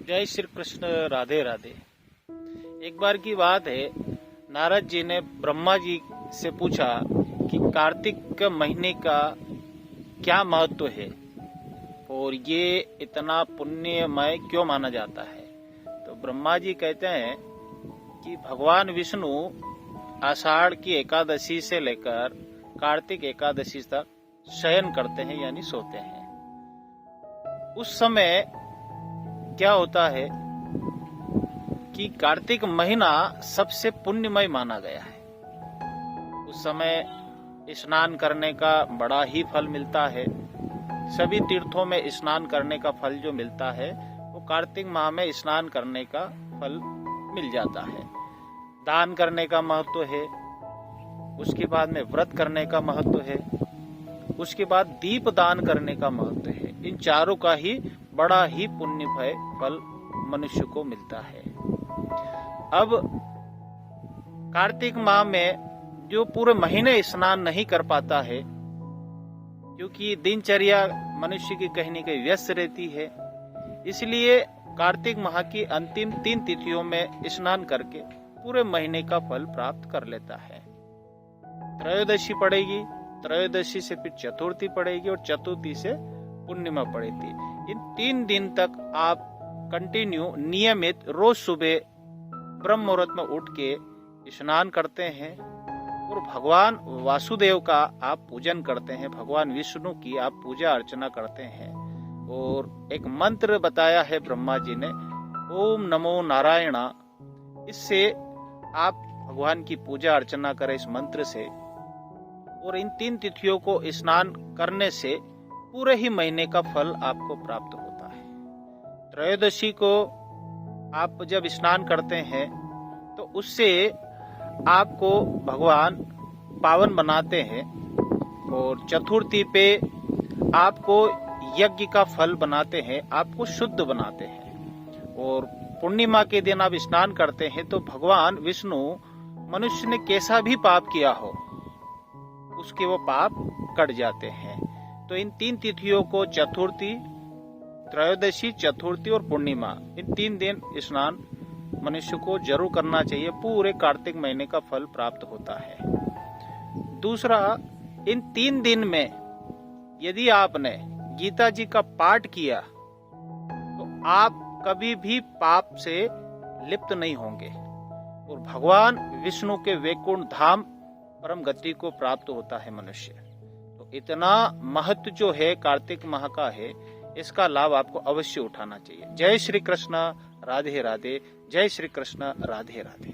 जय श्री कृष्ण। राधे राधे। एक बार की बात है, नारद जी ने ब्रह्मा जी से पूछा कि कार्तिक महीने का क्या महत्व है और ये इतना पुण्यमय क्यों माना जाता है। तो ब्रह्मा जी कहते हैं कि भगवान विष्णु आषाढ़ की एकादशी से लेकर कार्तिक एकादशी तक शयन करते हैं यानी सोते हैं। उस समय क्या होता है कि कार्तिक महीना सबसे पुण्यमय माना गया है। उस समय स्नान करने का बड़ा ही फल मिलता है। सभी तीर्थों में स्नान करने का फल जो मिलता है वो कार्तिक माह में स्नान करने का फल मिल जाता है। दान करने का महत्व है, उसके बाद में व्रत करने का महत्व है, उसके बाद दीप दान करने का महत्व है। इन चारों का ही बड़ा ही पुण्यमय फल मनुष्य को मिलता है। अब कार्तिक माह में जो पूरे महीने स्नान नहीं कर पाता है, क्योंकि दिनचर्या मनुष्य की कहीं न कहीं व्यस्त रहती है, इसलिए कार्तिक माह की अंतिम 3 तिथियों में स्नान करके पूरे महीने का फल प्राप्त कर लेता है। त्रयोदशी पड़ेगी, त्रयोदशी से फिर चतुर्थी पड़ेगी और चतुर्थी से पूर्णिमा पड़ेगी। इन 3 दिन तक आप कंटिन्यू नियमित रोज सुबह ब्रह्म मुहूर्त में उठ के स्नान करते हैं और भगवान वासुदेव का आप पूजन करते हैं, भगवान विष्णु की आप पूजा अर्चना करते हैं। और एक मंत्र बताया है ब्रह्मा जी ने, ओम नमो नारायणा। इससे आप भगवान की पूजा अर्चना करें इस मंत्र से, और इन 3 तिथियों को स्नान करने से पूरे ही महीने का फल आपको प्राप्त होता है। त्रयोदशी को आप जब स्नान करते हैं तो उससे आपको भगवान पावन बनाते हैं, और चतुर्थी पे आपको यज्ञ का फल बनाते हैं, आपको शुद्ध बनाते हैं। और पूर्णिमा के दिन आप स्नान करते हैं तो भगवान विष्णु मनुष्य ने कैसा भी पाप किया हो उसके वो पाप कट जाते हैं। तो इन 3 तिथियों को चतुर्थी, त्रयोदशी, चतुर्थी और पूर्णिमा, इन 3 दिन स्नान मनुष्य को जरूर करना चाहिए। पूरे कार्तिक महीने का फल प्राप्त होता है। दूसरा, इन 3 दिन में यदि आपने गीता जी का पाठ किया तो आप कभी भी पाप से लिप्त नहीं होंगे और भगवान विष्णु के वैकुंठ धाम परम गति को प्राप्त होता है मनुष्य। तो इतना महत्व जो है कार्तिक माह का है, इसका लाभ आपको अवश्य उठाना चाहिए। जय श्री कृष्ण। राधे राधे। जय श्री कृष्ण। राधे राधे।